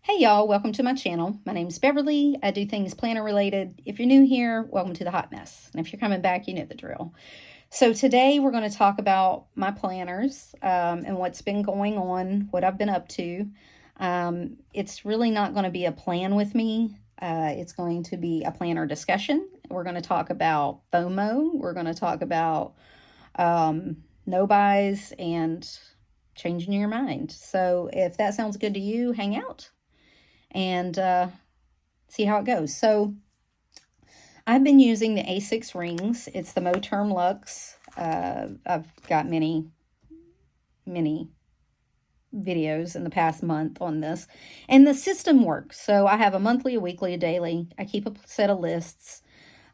Hey y'all, welcome to my channel. My name's Beverly. I do things planner related. If you're new here, welcome to the hot mess. And if you're coming back, you know the drill. So today we're going to talk about my planners and what's been going on, what I've been up to. It's really not going to be a plan with me. It's going to be a planner discussion. We're going to talk about FOMO. We're going to talk about no buys and changing your mind. So if that sounds good to you, hang out and see how it goes. So I've been using the A6 rings. It's the Moterm Luxe. I've got many videos in the past month on this, and the system works. So I have a monthly, a weekly, a daily. I keep a set of lists,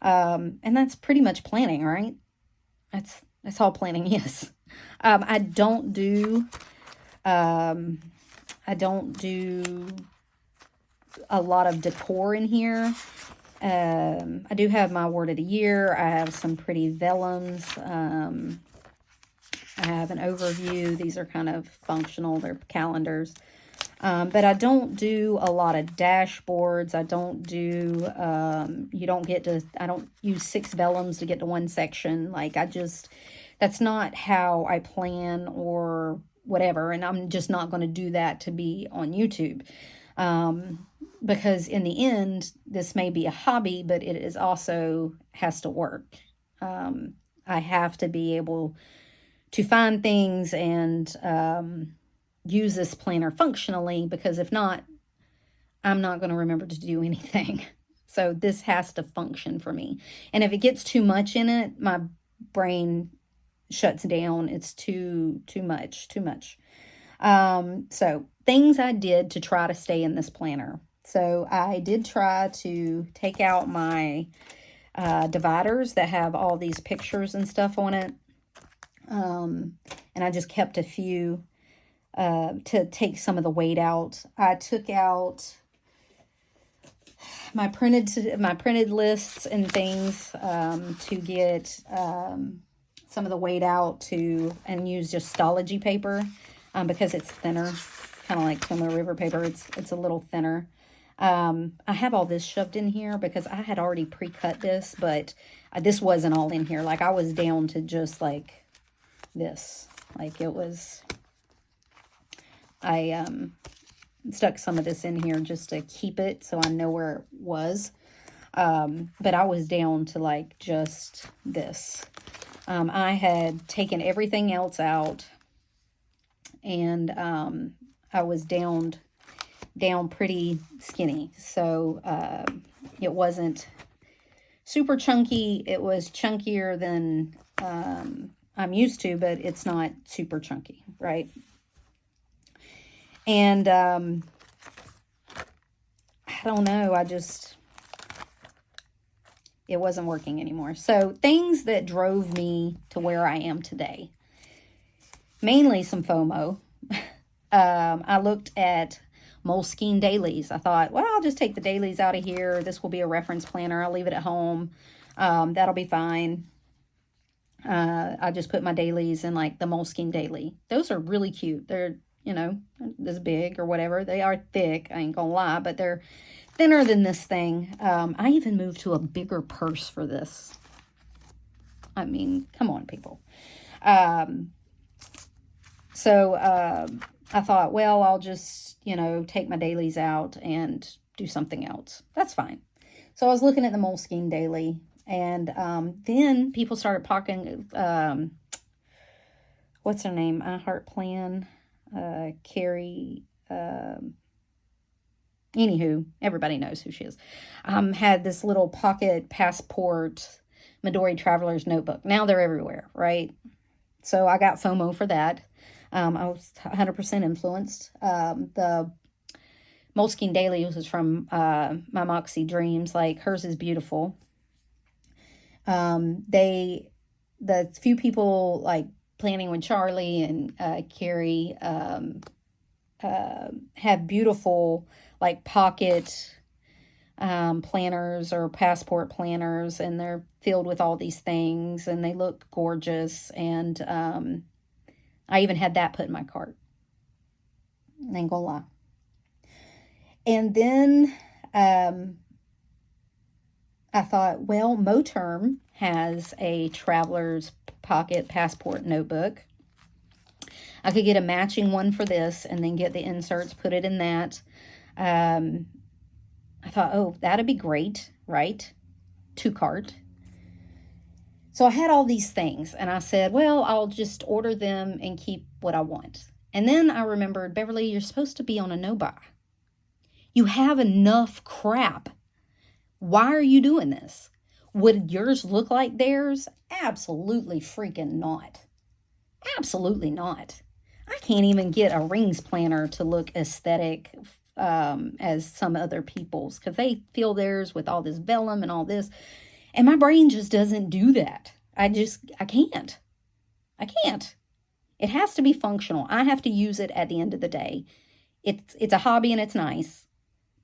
and that's pretty much planning, right? That's all planning is. I don't do a lot of decor in here. I do have my word of the year. I have some pretty vellums. I have an overview. These are kind of functional. They're calendars. But I don't do a lot of dashboards. I don't do, I don't use 6 vellums to get to one section. That's not how I plan or whatever. And I'm just not going to do that to be on YouTube. Because in the end, this may be a hobby, but it is also has to work. I have to be able to find things and use this planner functionally, because if not, I'm not going to remember to do anything. So this has to function for me. And if it gets too much in it, my brain shuts down. It's too much. So things I did to try to stay in this planner. So I did try to take out my dividers that have all these pictures and stuff on it. And I just kept a few to take some of the weight out. I took out my printed lists and things to get some of the weight out and use just Stalogy paper because it's thinner, kind of like Tomoe River paper. It's a little thinner. I have all this shoved in here because I had already pre-cut this, but this wasn't all in here. Like I was down to just like this. Like it was, I stuck some of this in here just to keep it so I know where it was. But I was down to like just this. I had taken everything else out, and I was down pretty skinny. So it wasn't super chunky. It was chunkier than I'm used to, but it's not super chunky, right? And I don't know, it wasn't working anymore. So things that drove me to where I am today, mainly some FOMO. I looked at Moleskine dailies. I thought, well, I'll just take the dailies out of here. This will be a reference planner. I'll leave it at home. That'll be fine. I just put my dailies in like the Moleskine daily. Those are really cute. They're, this big or whatever. They are thick, I ain't gonna lie, but they're thinner than this thing. I even moved to a bigger purse for this. I mean, come on, people. So I thought, well, I'll just, take my dailies out and do something else. That's fine. So I was looking at the Moleskine daily, and then people started talking, what's her name? iHeartPlan, Carrie, anywho, everybody knows who she is. Had this little pocket passport Midori Traveler's Notebook. Now they're everywhere, right? So I got FOMO for that. I was 100% influenced. The Moleskine Daily was from My Moxie Dreams. Like, hers is beautiful. The few people, like, planning with Charlie and Carrie, have beautiful, like, pocket planners or passport planners, and they're filled with all these things, and they look gorgeous. And I even had that put in my cart. I ain't gonna lie. And then I thought, well, Moterm has a traveler's pocket passport notebook. I could get a matching one for this and then get the inserts, put it in that. I thought, oh, that'd be great, right? 2-cart. So I had all these things, and I said, well, I'll just order them and keep what I want. And then I remembered, Beverly, you're supposed to be on a no-buy. You have enough crap. Why are you doing this? Would yours look like theirs? Absolutely freaking not. Absolutely not. I can't even get a rings planner to look aesthetic as some other people's, because they fill theirs with all this vellum and all this. And my brain just doesn't do that. I can't. I can't. It has to be functional. I have to use it at the end of the day. It's a hobby and it's nice.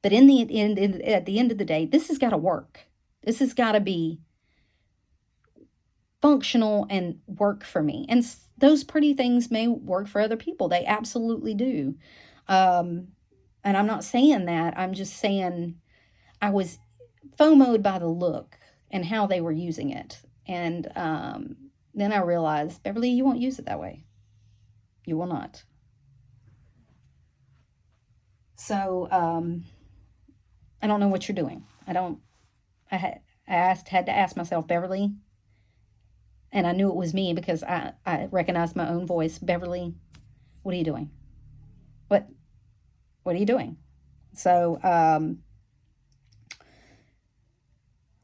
But at the end of the day, this has got to work. This has got to be functional and work for me. And those pretty things may work for other people. They absolutely do. And I'm not saying that. I'm just saying I was FOMO'd by the look and how they were using it. And then I realized, Beverly, you won't use it that way. You will not. So I don't know what you're doing. I had to ask myself, Beverly, and I knew it was me because I recognized my own voice. Beverly, what are you doing? What are you doing? So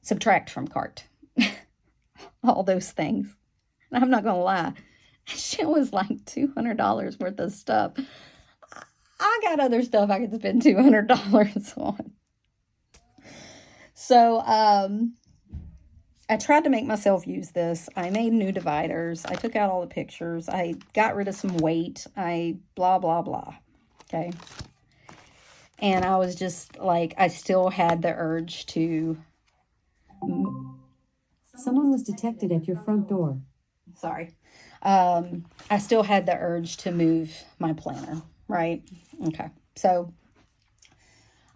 subtract from cart. All those things. And I'm not going to lie. Shit was like $200 worth of stuff. I got other stuff I could spend $200 on. So, I tried to make myself use this. I made new dividers. I took out all the pictures. I got rid of some weight. I blah, blah, blah. Okay. And I was just like, I still had the urge to... Someone was detected at your front door. Sorry. I still had the urge to move my planner, right? Okay. So,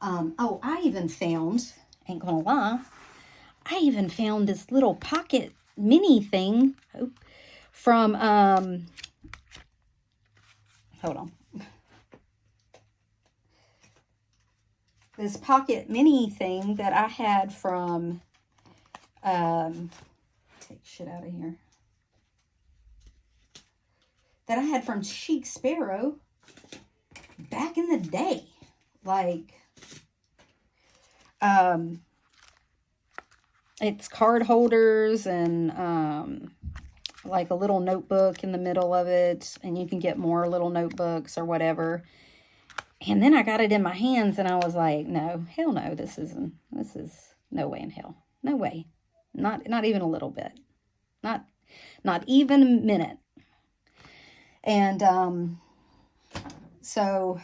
oh, I even found, ain't gonna lie, I even found this little pocket mini thing from, hold on. This pocket mini thing that I had from, take shit out of here. That I had from Chic Sparrow back in the day. Like, it's card holders and like a little notebook in the middle of it, and you can get more little notebooks or whatever. And then I got it in my hands and I was like, no, hell no, this is no way in hell. No way. Not even a little bit. Not even a minute. And so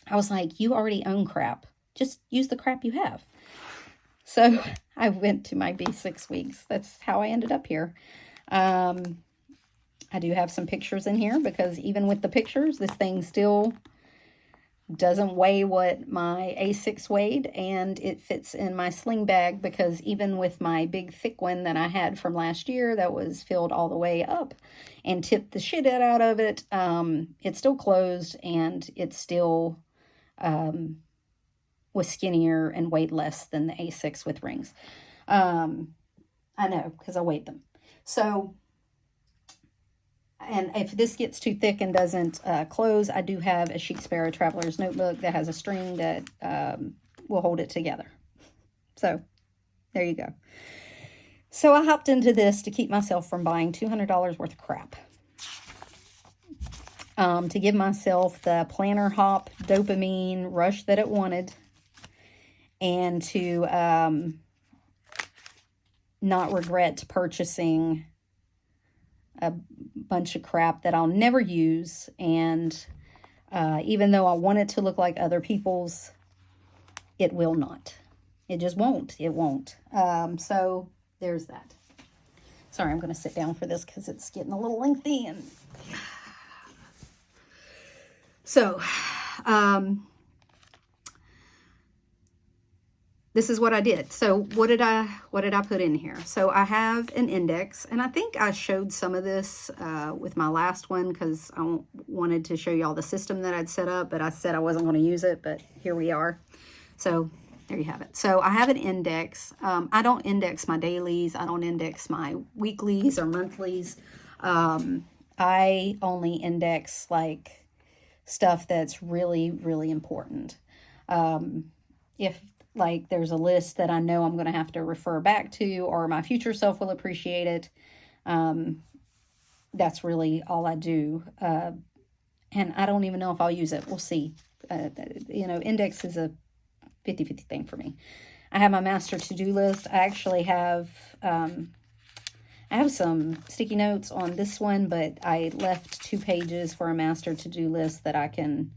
I was like, you already own crap. Just use the crap you have. So I went to my B6 weeks. That's how I ended up here. I do have some pictures in here because even with the pictures, this thing still doesn't weigh what my A6 weighed, and it fits in my sling bag because even with my big thick one that I had from last year that was filled all the way up and tipped the shit out of it, it's still closed and it still was skinnier and weighed less than the A6 with rings. I know because I weighed them. So, and if this gets too thick and doesn't close, I do have a Chic Sparrow Traveler's Notebook that has a string that will hold it together. So, there you go. So, I hopped into this to keep myself from buying $200 worth of crap. To give myself the planner hop dopamine rush that it wanted. And to not regret purchasing a bunch of crap that I'll never use. And even though I want it to look like other people's, it will not. It just won't. It won't. So there's that. Sorry, I'm going to sit down for this because it's getting a little lengthy. And so this is what I did. So what did I put in here? So I have an index, and I think I showed some of this with my last one because I wanted to show you all the system that I'd set up, but I said I wasn't going to use it, but here we are. So there you have it. So I have an index. I don't index my dailies. I don't index my weeklies or monthlies. I only index like stuff that's really, really important. If like there's a list that I know I'm going to have to refer back to, or my future self will appreciate it, that's really all I do. And I don't even know if I'll use it. We'll see. Index is a 50-50 thing for me. I have my master to-do list. I actually have, I have some sticky notes on this one, but I left 2 pages for a master to-do list that I can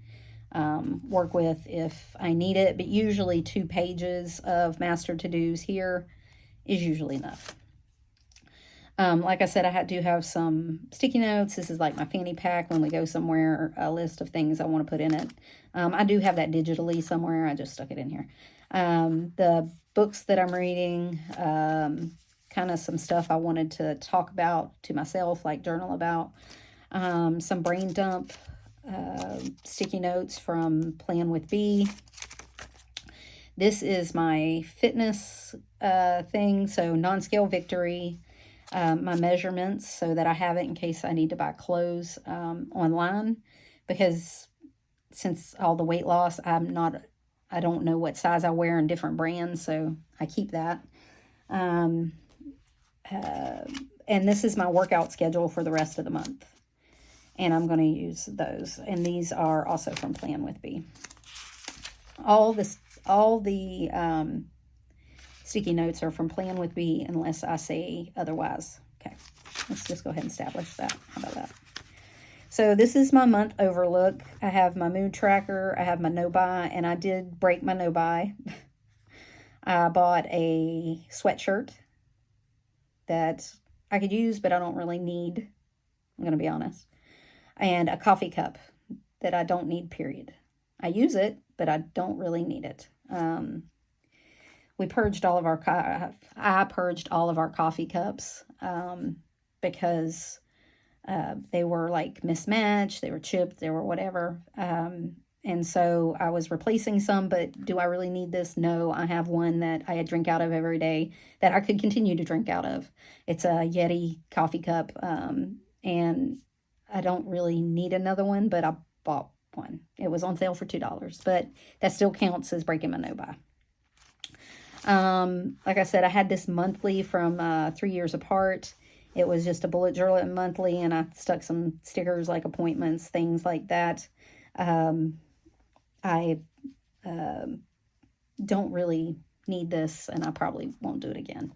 work with if I need it. But usually 2 pages of master to-dos here is usually enough. Like I said, I do have some sticky notes. This is like my fanny pack when we go somewhere, a list of things I want to put in it. I do have that digitally somewhere. I just stuck it in here. The books that I'm reading, kind of some stuff I wanted to talk about to myself, like journal about. Some brain dump sticky notes from Plan with B. This is my fitness thing, so non-scale victory. My measurements so that I have it in case I need to buy clothes online, because since all the weight loss, I don't know what size I wear in different brands, so I keep that. And this is my workout schedule for the rest of the month, and I'm going to use those, and these are also from Plan with B. All the sticky notes are from Plan with B unless I say otherwise. Okay, let's just go ahead and establish that. How about that? So this is my month overlook. I have my mood tracker. I have my no-buy, and I did break my no-buy. I bought a sweatshirt that I could use, but I don't really need. I'm going to be honest. And a coffee cup that I don't need, period. I use it, but I don't really need it. We purged all of our, I purged all of our coffee cups because they were like mismatched, they were chipped, they were whatever. And so I was replacing some, but do I really need this? No, I have one that I drink out of every day that I could continue to drink out of. It's a Yeti coffee cup, and I don't really need another one, but I bought one. It was on sale for $2, but that still counts as breaking my no-buy. Like I said, I had this monthly from 3 years apart. It was just a bullet journal monthly, and I stuck some stickers like appointments, things like that. I don't really need this, and I probably won't do it again.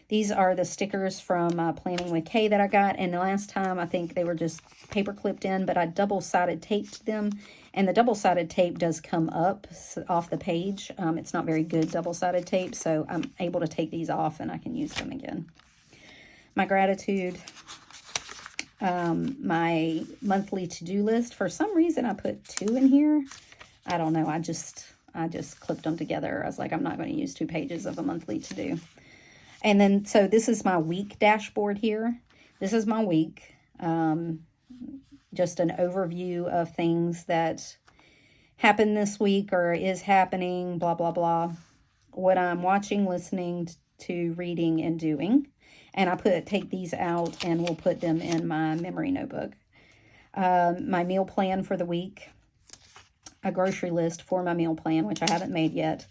These are the stickers from Planning with Kay that I got, and the last time I think they were just paper clipped in, but I double-sided taped them, and the double-sided tape does come up off the page. It's not very good double-sided tape, so I'm able to take these off, and I can use them again. My gratitude, my monthly to-do list. For some reason, I put 2 in here. I don't know. I just clipped them together. I was like, I'm not going to use 2 pages of a monthly to-do. And then, so this is my week dashboard here. This is my week. Just an overview of things that happened this week or is happening, blah, blah, blah. What I'm watching, listening to, reading, and doing. And I take these out and we'll put them in my memory notebook. My meal plan for the week. A grocery list for my meal plan, which I haven't made yet.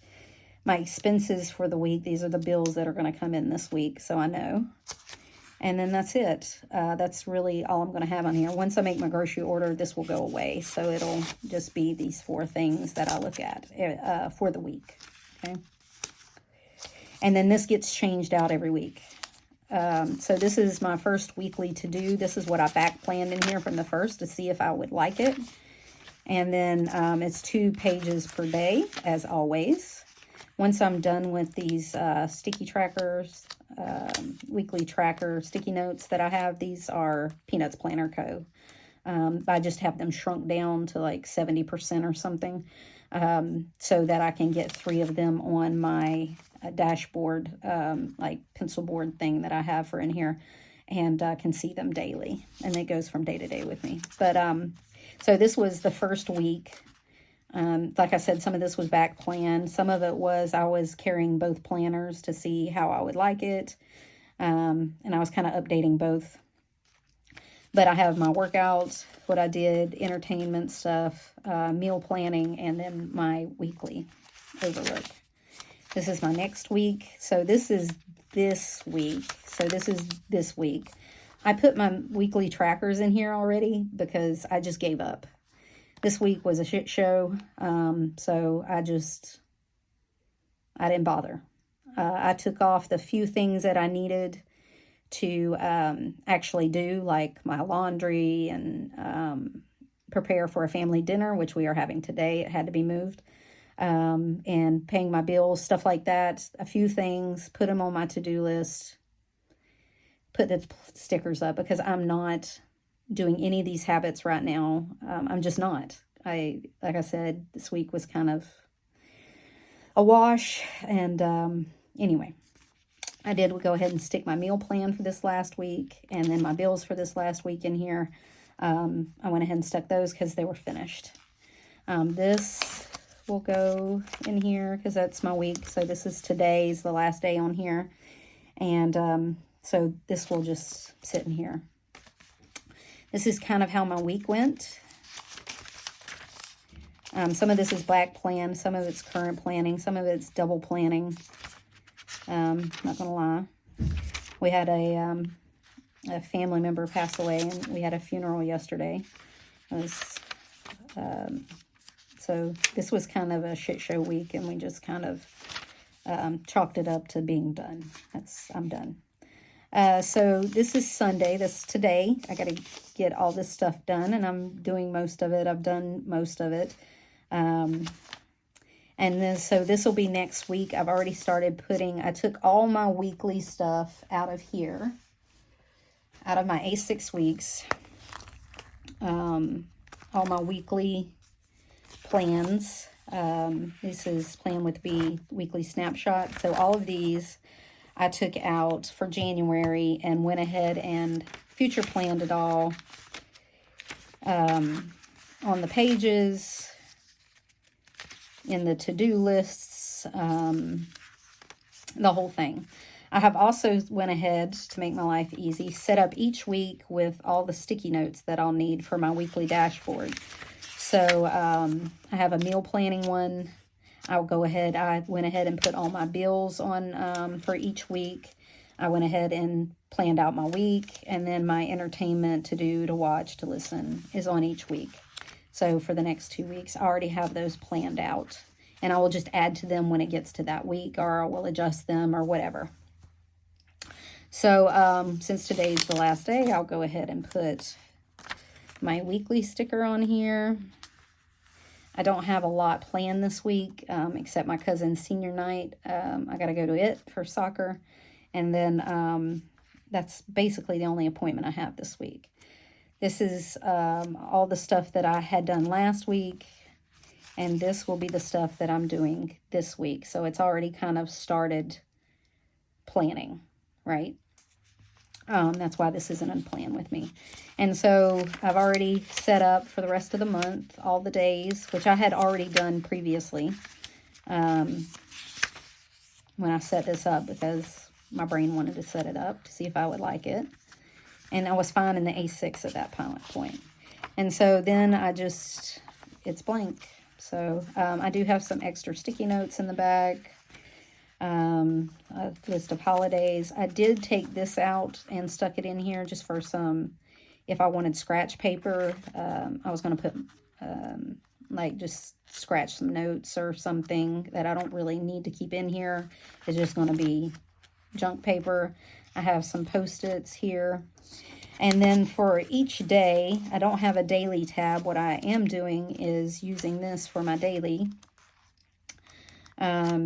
My expenses for the week. These are the bills that are going to come in this week, so I know. And then that's it. That's really all I'm going to have on here. Once I make my grocery order, this will go away. So it'll just be these 4 things that I look at for the week. Okay. And then this gets changed out every week. So this is my first weekly to-do. This is what I back planned in here from the first to see if I would like it. And then it's 2 pages per day, as always. Once I'm done with these sticky trackers, weekly tracker sticky notes that I have, these are Peanuts Planner Co. I just have them shrunk down to like 70% or something. so that I can get 3 of them on my dashboard, like pencil board thing that I have for in here, and can see them daily. And it goes from day to day with me. But so this was the first week. Like I said, some of this was back planned. Some of it was I was carrying both planners to see how I would like it. And I was kind of updating both. But I have my workouts, what I did, entertainment stuff, meal planning, and then my weekly overlook. This is my next week. So this is this week. So this is this week. I put my weekly trackers in here already because I just gave up. This week was a shit show. So I didn't bother. I took off the few things that I needed to actually do, like my laundry and prepare for a family dinner, which we are having today. It had to be moved. And paying my bills, stuff like that. A few things, put them on my to-do list. Put the stickers up because I'm not doing any of these habits right now. I'm just not. Like I said, this week was kind of a wash. And anyway, I did go ahead and stick my meal plan for this last week and then my bills for this last week in here. I went ahead and stuck those because they were finished. This will go in here because that's my week. So this is today's, the last day on here. And so this will just sit in here. This is kind of how my week went. Some of this is back plan. Some of it's current planning. Some of it's double planning. Not going to lie. We had a family member pass away, and we had a funeral yesterday. So this was kind of a shit show week, and we just kind of chalked it up to being done. I'm done. So this is Sunday. That's today. I got to get all this stuff done, and I'm doing most of it. I've done most of it. And then, so this will be next week. I've already started I took all my weekly stuff out of here, out of my A6 weeks. All my weekly plans. This is Plan with B weekly snapshot. So all of these I took out for January and went ahead and future planned it all on the pages, in the to-do lists, the whole thing. I have also went ahead to make my life easy, set up each week with all the sticky notes that I'll need for my weekly dashboard. So I have a meal planning one. I went ahead and put all my bills on for each week. I went ahead and planned out my week, and then my entertainment to do, to watch, to listen is on each week. So for the next 2 weeks, I already have those planned out, and I will just add to them when it gets to that week, or I will adjust them or whatever. So since today's the last day, I'll go ahead and put my weekly sticker on here. I don't have a lot planned this week, except my cousin's senior night. I got to go to it for soccer. And then that's basically the only appointment I have this week. This is all the stuff that I had done last week. And this will be the stuff that I'm doing this week. So it's already kind of started planning, right? That's why this isn't unplanned with me. And so I've already set up for the rest of the month, all the days, which I had already done previously when I set this up, because my brain wanted to set it up to see if I would like it. And I was fine in the A6 at that point. And so then it's blank. So I do have some extra sticky notes in the bag. A list of holidays. I did take this out and stuck it in here just for some, if I wanted scratch paper. I was going to put like just scratch some notes or something that I don't really need to keep in here. It's just going to be junk paper. I have some Post-its here. And then for each day, I don't have a daily tab. What I am doing is using this for my daily.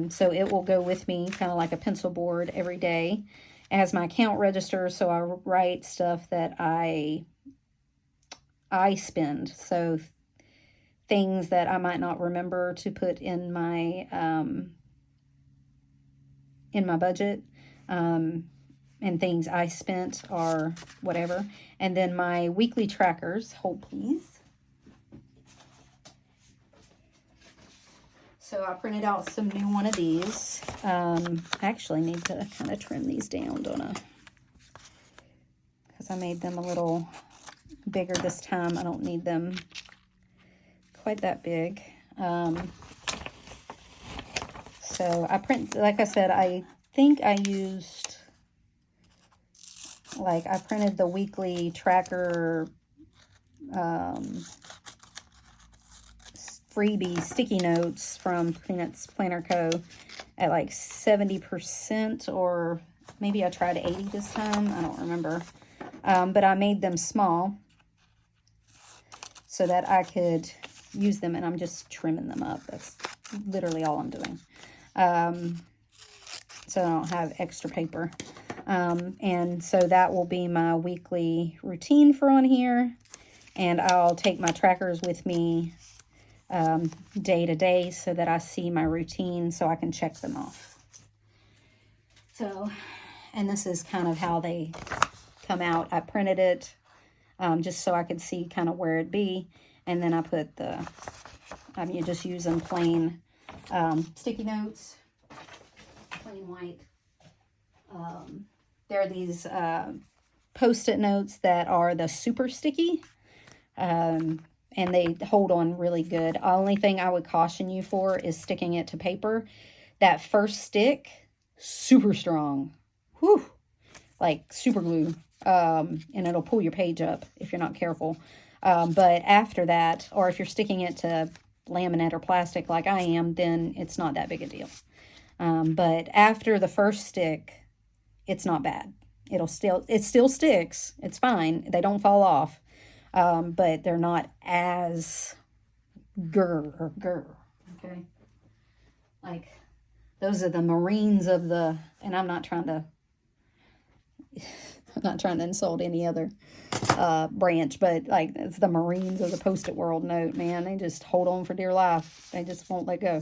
So it will go with me kind of like a pencil board every day. It has my account register, so I write stuff that I spend. So things that I might not remember to put in my budget, and things I spent or whatever. And then my weekly trackers, hold please. So I printed out some new one of these. I actually need to kind of trim these down, don't I? Because I made them a little bigger this time. I don't need them quite that big. So I like I said, I think I used, like, I printed the weekly tracker freebie sticky notes from Peanuts Planner Co. at like 70%, or maybe I tried 80 this time. I don't remember. But I made them small so that I could use them, and I'm just trimming them up. That's literally all I'm doing. So I don't have extra paper. And so that will be my weekly routine for on here. And I'll take my trackers with me day to day so that I see my routine so I can check them off. So, and this is kind of how they come out. I printed it just so I could see kind of where it'd be. And then I put you just using plain sticky notes, plain white. There are these Post-it notes that are the super sticky, and they hold on really good. Only thing I would caution you for is sticking it to paper. That first stick, super strong. Whew, like super glue. And it'll pull your page up if you're not careful. But after that, or if you're sticking it to laminate or plastic like I am, then it's not that big a deal. But after the first stick, it's not bad. It still sticks. It's fine. They don't fall off. But they're not as grr. Okay. Like, those are the Marines of the, and I'm not trying to insult any other branch, but like, it's the Marines of the Post-it world note, man. They just hold on for dear life. They just won't let go.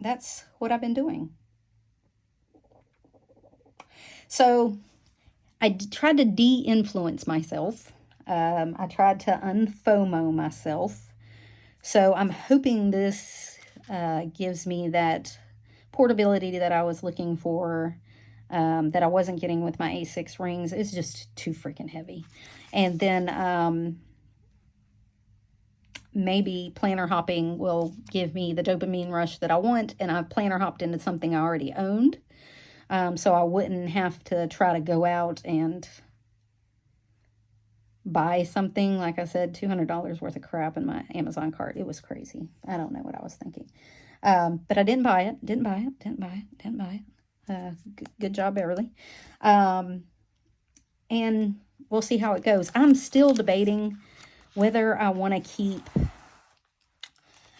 That's what I've been doing. So I tried to de-influence myself. I tried to unFOMO myself. So I'm hoping this gives me that portability that I was looking for, that I wasn't getting with my A6 rings. It's just too freaking heavy. And then maybe planner hopping will give me the dopamine rush that I want, and I've planner hopped into something I already owned. So I wouldn't have to try to go out and buy something. Like I said, $200 worth of crap in my Amazon cart. It was crazy. I don't know what I was thinking. But I didn't buy it. Didn't buy it. Good job, Beverly. And we'll see how it goes. I'm still debating whether I want to keep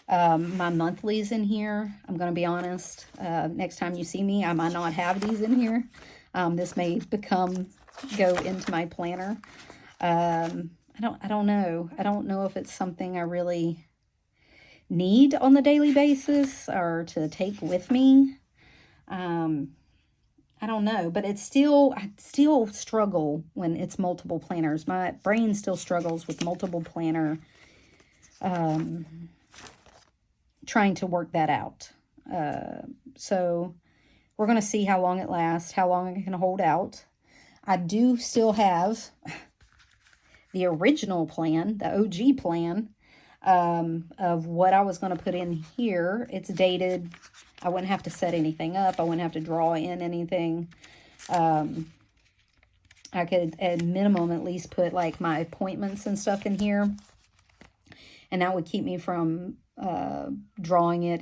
my monthlies in here. I'm going to be honest. Next time you see me, I might not have these in here. This may go into my planner. I don't know. I don't know if it's something I really need on the daily basis or to take with me. I don't know, but I still struggle when it's multiple planners. My brain still struggles with multiple planner, trying to work that out. So we're going to see how long it lasts, how long I can hold out. I do still have the original plan, the OG plan, of what I was going to put in here. It's dated. I wouldn't have to set anything up. I wouldn't have to draw in anything. I could, at minimum, at least put like my appointments and stuff in here. And that would keep me from drawing it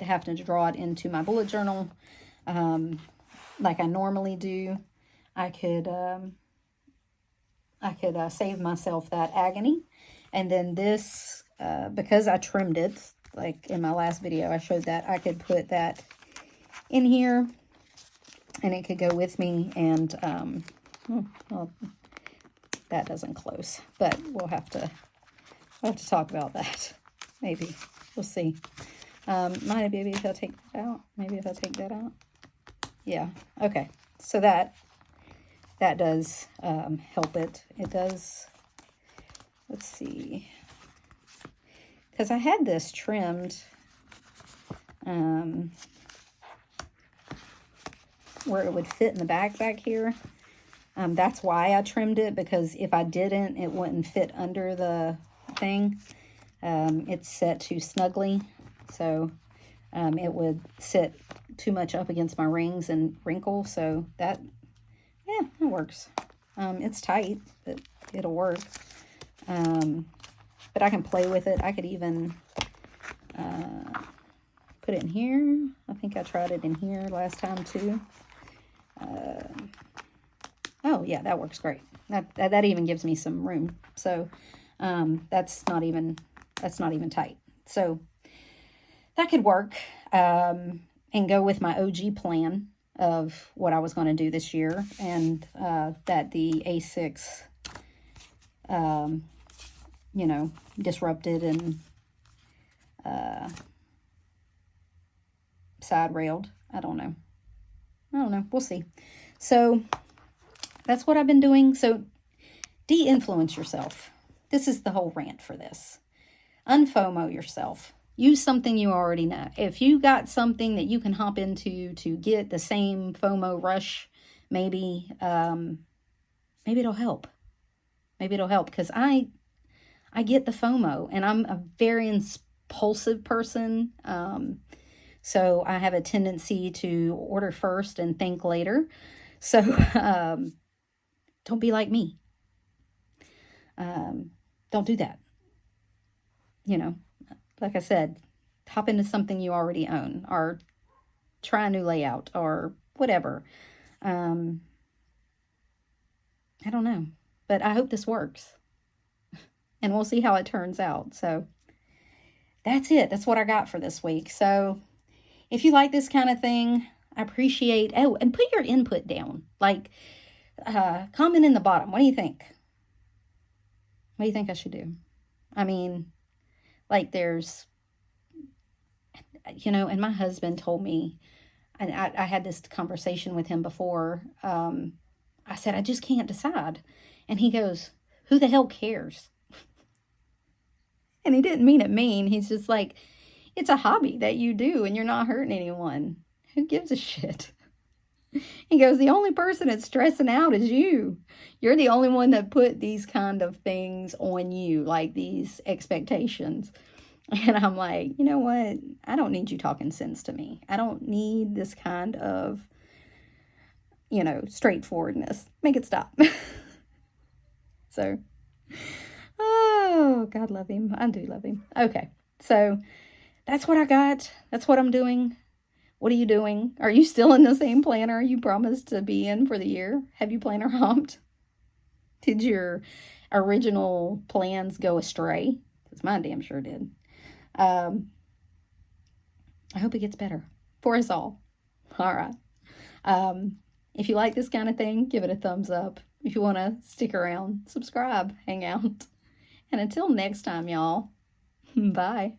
having to draw it into my bullet journal like I normally do. I could save myself that agony. And then this, because I trimmed it, like in my last video, I showed that I could put that in here and it could go with me. And Well, that doesn't close, but we'll have to talk about that. Maybe. We'll see. Maybe if I take that out. Maybe if I take that out. Yeah. Okay. So that does help it. It does. Let's see. Because I had this trimmed where it would fit in the back here. That's why I trimmed it, because if I didn't, it wouldn't fit under the thing. It's set too snugly, so it would sit too much up against my rings and wrinkle. So that, yeah, it works. It's tight, but it'll work. But I can play with it. I could even put it in here. I think I tried it in here last time too. Oh yeah, that works great. That even gives me some room. So that's not even tight. So that could work, and go with my OG plan of what I was going to do this year, and that the A6, you know, disrupted and side railed. I don't know. We'll see. So that's what I've been doing. So de-influence yourself. This is the whole rant for this. Unfomo yourself. Use something you already know. If you got something that you can hop into to get the same FOMO rush, maybe it'll help. Maybe it'll help, because I get the FOMO, and I'm a very impulsive person. So I have a tendency to order first and think later. So don't be like me. Don't do that. You know, like I said, hop into something you already own, or try a new layout, or whatever. I don't know, but I hope this works, and we'll see how it turns out. So that's it. That's what I got for this week. So if you like this kind of thing, I appreciate, and put your input down. Like, comment in the bottom. What do you think? What do you think I should do? I mean, like, there's, you know, and my husband told me, and I had this conversation with him before. I said, I just can't decide. And he goes, who the hell cares? And he didn't mean it mean. He's just like, it's a hobby that you do and you're not hurting anyone. Who gives a shit? He goes, the only person that's stressing out is you. You're the only one that put these kind of things on you, like these expectations. And I'm like, you know what? I don't need you talking sense to me. I don't need this kind of, you know, straightforwardness. Make it stop. So, oh, God love him. I do love him. Okay, so that's what I got. That's what I'm doing. What are you doing? Are you still in the same planner you promised to be in for the year? Have you planner hopped? Did your original plans go astray? Because mine damn sure did. I hope it gets better for us all. All right. If you like this kind of thing, give it a thumbs up. If you want to stick around, subscribe, hang out. And until next time, y'all, bye.